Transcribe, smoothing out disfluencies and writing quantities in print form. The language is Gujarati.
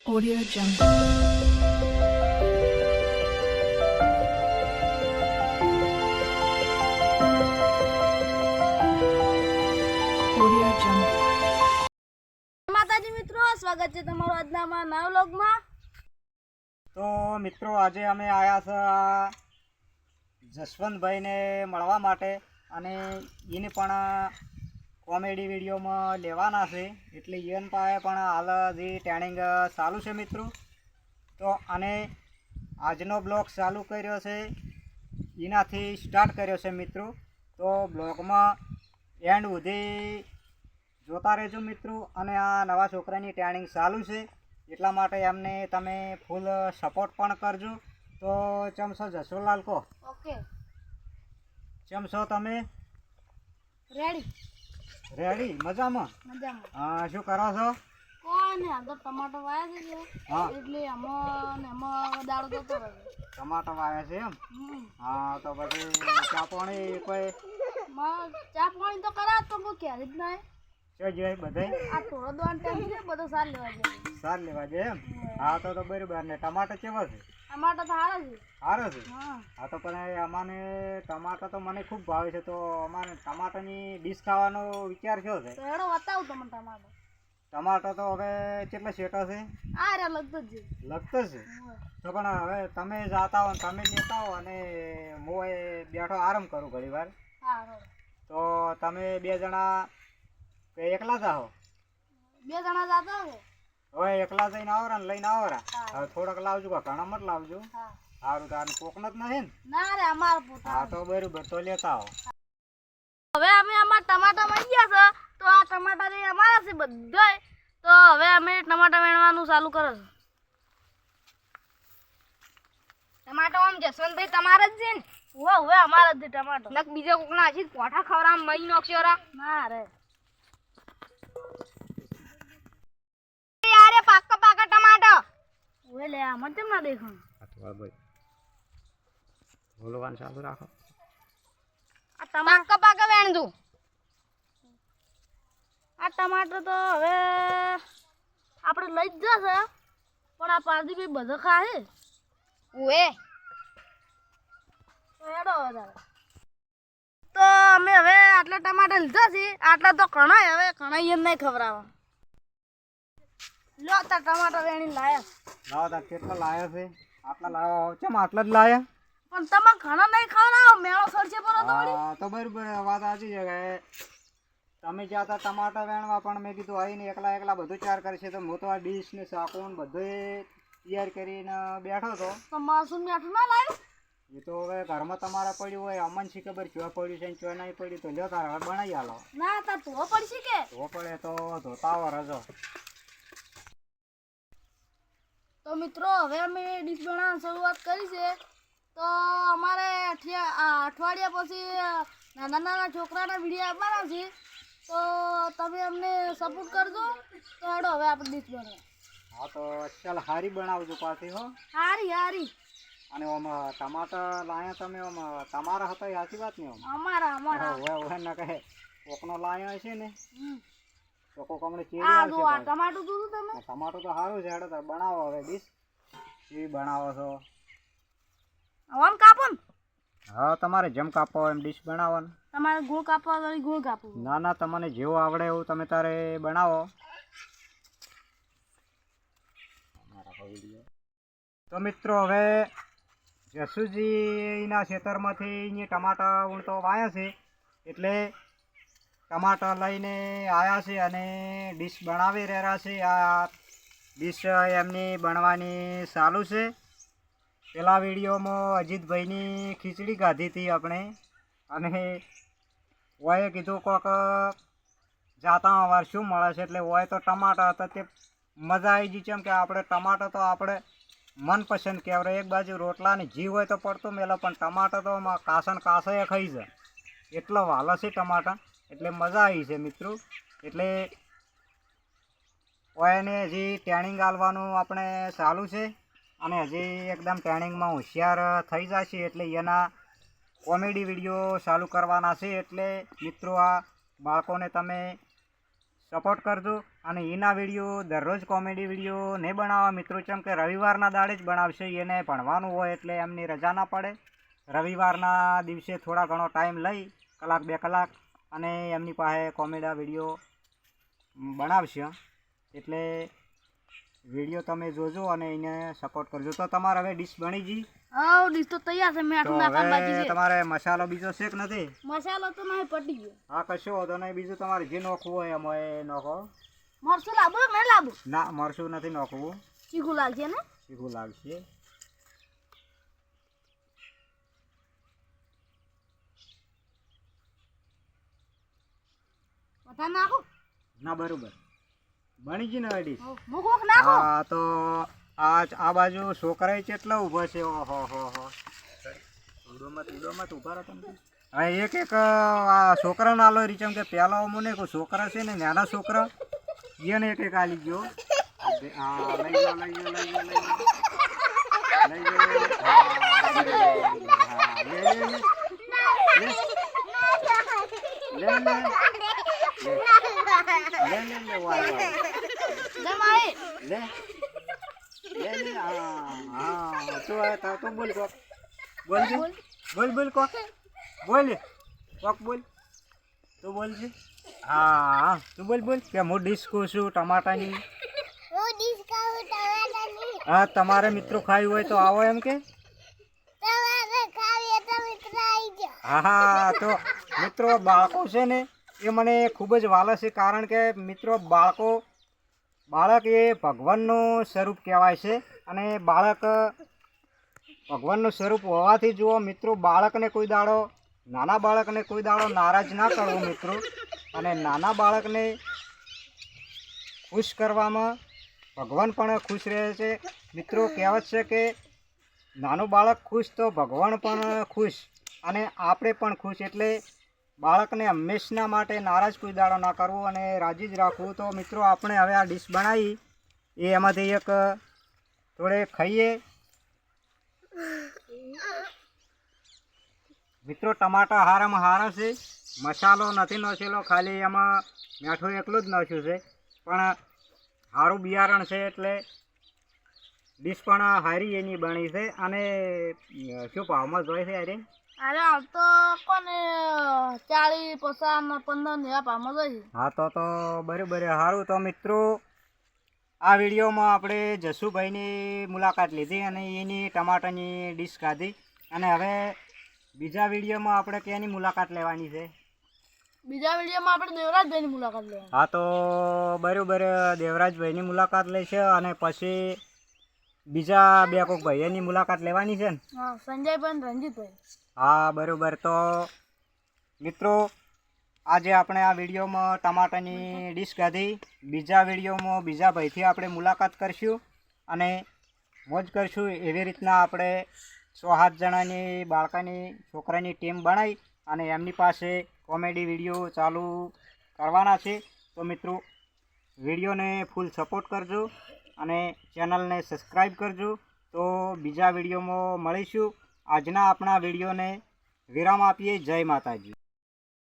Audio Jungle. Audio Jungle. માતાજી મિત્રો, સ્વાગત છે તમારું આજના નવા વ્લોગમાં. તો મિત્રો આજે અમે આવ્યા છે જસવંતભાઈને મળવા માટે અને એને પણ કોમેડી વિડીયોમાં લેવાના છે એટલે એને પાસે પણ હાલ જે ટ્રેનિંગ ચાલુ છે મિત્રો. તો અને આજનો બ્લોગ ચાલુ કર્યો છે એનાથી સ્ટાર્ટ કર્યો છે મિત્રો. તો બ્લોગમાં એન્ડ સુધી જોતા રહેજો મિત્રો. અને આ નવા છોકરાની ટ્રેનિંગ ચાલુ છે એટલા માટે એમને તમે ફૂલ સપોર્ટ પણ કરજો. તો ચમ છો જસવંતલાલ કહો, ઓકે, ચમ છો તમે? Ready, ready? મજામાં? મજામાં. શું કરો છો? કોઈ નહીં, આ તો ટમાટો વાયા છે હા. એટલે એમાં દાડો જતો રહે. ટમાટર વાવ્યા છે એમ? હા. તો પછી ચા પાણી કોઈ ચા પાણી તો કરા તો કોઈ ક્યારે જ નહીં. છે જોઈએ બધે આ થોડો દોન ટાઈમ છે, બધો સાર લેવા જાય. સાર લેવા જાય એમ? હા. તો બરાબર. ને ટમાટર કેવા છે? ટમાટો તો સારા છે. સારો છે? હા. હા. તો પણ અમાને ટમાટર તો મને ખૂબ ભાવે છે. તો અમારે ટમાટરની ડીશ ખાવાનો વિચાર થયો છે. તો એડો બતાવું તમને ટમાટો. ટમાટર તો હવે કેટલા સેટા છે? આ રે લગતો જ છે. લગતો છે? તો પણ હવે તમે જાતા હો ને તમે લેતા હો અને હું એ બેઠો આરામ કરું ઘણી વાર. હા. તો તમે બે જણા કે એકલા જાઓ? બે જણા જતા હોય. હવે એકલા જઈને આવરા ને લઈને આવરા. હા. હવે થોડાક લાવજો કે ઘણા મત લાવજો. હા. સારું. તાર કોકનત નહીં ને? ના રે, અમારા હા. પોતા. તો બરોબર. તો લેતા આવો. હવે અમે અમારા ટમાટા મળી ગયા છે. તો આ ટમાટા જે અમારા છે બધાય. તો હવે અમે ટમાટા વેણવાનું ચાલુ કરો છો. ટમાટો આમ જસવંતભાઈ તમારા જ છે ને? હવે અમારા જ છે ટમાટો. નક બીજા કોકના હજી પોઠા ખવરામ મહી નોખશો રા. ના રે યાર, પાકા પાકા ટમાટો. ઓય લે, આમાં કેમ ના દેખાણ? બોલવાનું ચાલુ રાખો. આ પાકા પાકા વેણજો. આ ટમાટર તો હવે આપણે લઈ જ જશે, પણ આ પારદીભાઈ બધો ખાહે. ઓએ તો હેડો હવે. તો અમે હવે આટલા ટમાટર લીધા છે. આટલા તો કણાય, હવે કણાય એમ નહીં ખવડાવવા. લો તાર ટમાટર વેણી લાયા. લાવો. તાર કેટલા લાયા છે? આટલા લાવો. ચમ આટલા જ લાયા? પણ તમે ઘણા નહીં ખવડાવો, મેળો સરશે પર તો વળી. હા. તો બરોબર. વાત સાચી છે કે તમે જ્યાં હતા ટમાટર વેણવા, પણ મેં કીધું આવીને એકલા એકલા બધું ચાર કરશે. તો હું તો આ ડીશ ને શાકોન બધું તૈયાર કરીને બેઠો હતો. તો માસુમ મીઠું ના લાવ્યું? એ તો હવે ઘરમાં તમારા પડ્યું હોય, અમને શી ખબર ક્યાં પડ્યું છે ને ક્યાં નહીં પડ્યું. તો લ્યો તારે હવે બનાવી આલો. ના, તાર ધોવો પડશે કે? તો પડે તો ધોતા આવો રજો. તો મિત્રો, હવે અમે ડીશ બનાવવાની શરૂઆત કરી છે. તો અમારે અઠવાડિયા પછી નાના નાના છોકરાના વિડીયો આવવાના છે. તો તમે અમને સપોર્ટ કરજો. તો હેડો હવે આપણે ડીશ બનાવીએ. હા. તો ચાલ હારી બનાવજો પાછી હો. હારી હારી. અને આમ ટમાટર લાયા તમે, આમ તમારા હતા એ સાચી વાત ને? આમ અમારા હવે ના કહે કોકનો લાયો છે ને હમ. તો કોક હમણાં આ ચીરી જો આ આવશે. ટમાટું જોયું તમે? ટમાટર તો સારું છે. હેડો તાર બનાવો હવે ડીશ. એ બનાવો છો? આમ કાપો ને. હા. તમારે જેમ કાપો હોય એમ ડીશ બનાવવાનું. તમારે ગોળ કાપવા હોય તો ગોળ કાપવું. ના ના, તમને જેવું આવડે એવું તમે તારે બનાવો. તો મિત્રો, હવે જસુજીના ખેતરમાંથી અહીંયા ટમાટા ઊણતો વાયા છે એટલે ટમાટા લઈને આવ્યા છે અને ડીશ બનાવી રહ્યા છે. આ ડીશ એમની બનવાની ચાલુ છે. પેલા વિડીયોમાં અજીતભાઈની ખીચડી ખાધી હતી આપણે, અને ઓએ કીધું કોક જાતા વાર શું મળે છે એટલે ઓય તો ટમાટા હતા. તે મજા આવી ગઈ. કેમ કે આપણે ટમાટર તો આપણે મનપસંદ કહેવાય. એક બાજુ રોટલાની જીવ હોય તો પડતું મેલો, પણ ટમાટર તો કાસન કાસે ખાઈ જાય એટલો વાલો છે ટમાટા. એટલે મજા આવી છે મિત્રો. એટલે ઓયને હજી ટ્રેનિંગ આલવાનું આપણે ચાલુ છે અને હજી એકદમ ટ્રેનિંગમાં હોશિયાર થઈ જશે એટલે એના કોમેડી વિડીયો ચાલુ કરવાના છે. એટલે મિત્રો, આ બાળકોને તમે સપોર્ટ કરજો. અને એના વિડીયો દરરોજ કોમેડી વિડીયો નહીં બનાવવા મિત્રો, કેમ કે રવિવારના દાડે જ બનાવશે. એને ભણવાનું હોય એટલે એમની રજા ના પડે. રવિવારના દિવસે થોડા ઘણો ટાઈમ લઈ, કલાક 2 કલાક, અને એમની પાસે કોમેડા વિડીયો બનાવશે. એટલે વિડીયો તમે જોજો અને એને સપોર્ટ કરજો. તો તમારે હવે ડીશ બની ગઈ? હા ડીશ તો તૈયાર છે, તો મેઠું નાખવાનું બાકી હવે છે. તમારે મસાલો બીજો છે કે નથી? મસાલો તો નહીં પટી ગયો. હા, કશો વાંધો નહીં. બીજું તમારે જે નાખવું હોય એમાં એ નાખો. મરચું લાવો કે નહીં લાવો? ના, મરચું નથી નાખવું, ચીકુ લાગશે ને? તીખું લાગશે. વધારે નાખો? ના, બરોબર બની ગઈ ને હવે ડીશ. હું કોક નાખો? હા, તો આ બાજુ છોકરા કેટલા ઊભા છે. ઓહો હો હો, ઉડોમત ઊભા રહો તમે. હવે એક એક આ છોકરા ના લો રીચમ કે પેલા મને કોઈ છોકરા છે ને, નાના છોકરા, એને એક એક આલી ગયો. હા, લઈ જાઓ, લઈ જાઓ, લઈ જાઓ, લઈ જાઓ, લઈ જાઓ. હા, લે લે લે લે, વાહ વાહ, જમાઈ લે લે લે. હા, તો બોલ કોક, બોલ છે, બોલ કોક, બોલ કોક, બોલ તો બોલ છે. હા, તું બોલ કે હું ડીશ કહું છું ટમાટાની. હા, તમારે મિત્રો ખાવી હોય તો આવો એમ કે. હા, તો મિત્રો બાળકો છે ને એ મને ખૂબ જ વાલે છે, કારણ કે મિત્રો બાળક એ ભગવાનનું સ્વરૂપ કહેવાય છે. અને બાળક ભગવાનનું સ્વરૂપ હોવાથી જુઓ મિત્રો, નાના બાળકને કોઈ દાડો નારાજ ના કરવો મિત્રો. અને નાના બાળકને ખુશ કરવામાં ભગવાન પણ ખુશ રહે છે મિત્રો. કહેવત છે કે નાનું બાળક ખુશ તો ભગવાન પણ ખુશ, અને આપણે પણ ખુશ. એટલે બાળકને હંમેશના માટે નારાજ કોઈ દાડો ના કરવો અને રાજી જ રાખવું. તો મિત્રો આપણે હવે આ ડીશ બનાવી એ એમાંથી એક થોડે ખાઈએ. મિત્રો ટમાટા હારામાં હારા છે, મસાલો નથી નાખેલો, ખાલી એમાં મીઠું એકલું જ નાખ્યું છે. પણ સારું બિયારણ છે એટલે ડીશ પણ હારી એની બની છે. અને શું ભાવમાં જોઈએ છે અરે? અરે હાલ તો કોને 40, 50 ને 15 એવા ભાવમાં જોઈએ. હા, તો બરાબર સારું. તો મિત્રો આ વિડીયોમાં આપણે જસુભાઈની મુલાકાત લીધી અને એની ટમાટાની ડીશ ખાધી. અને હવે બીજા વિડીયોમાં આપણે કેની મુલાકાત લેવાની છે? બીજા વિડીયોમાં આપણે દેવરાજભાઈની મુલાકાત લેવાની. હા, તો બરાબર દેવરાજભાઈની મુલાકાત લેશે. અને પછી બીજા 2 કોઈક ભાઈઓની મુલાકાત લેવાની છે ને? હા, સંજયભાઈ અને રંજીતભાઈ. હા, બરાબર. તો મિત્રો આજે આપણે આ વિડીયોમાં ટમાટાની ડીશ ખાધી. બીજા વિડીયોમાં બીજા ભાઈથી આપણે મુલાકાત કરશું અને મોજ કરશું. એવી રીતના આપણે 6-7 જણાની બાળકાની છોકરાની ટીમ બનાવી અને એમની પાસે કોમેડી વિડીયો ચાલુ કરવાના છે. તો મિત્રો વિડીયોને ફૂલ સપોર્ટ કરજો અને ચેનલને સબસ્ક્રાઈબ કરજો. તો બીજા વિડીયોમાં મળીશું. આજના આપણા વિડીયોને વિરામ આપીએ. જય માતાજી.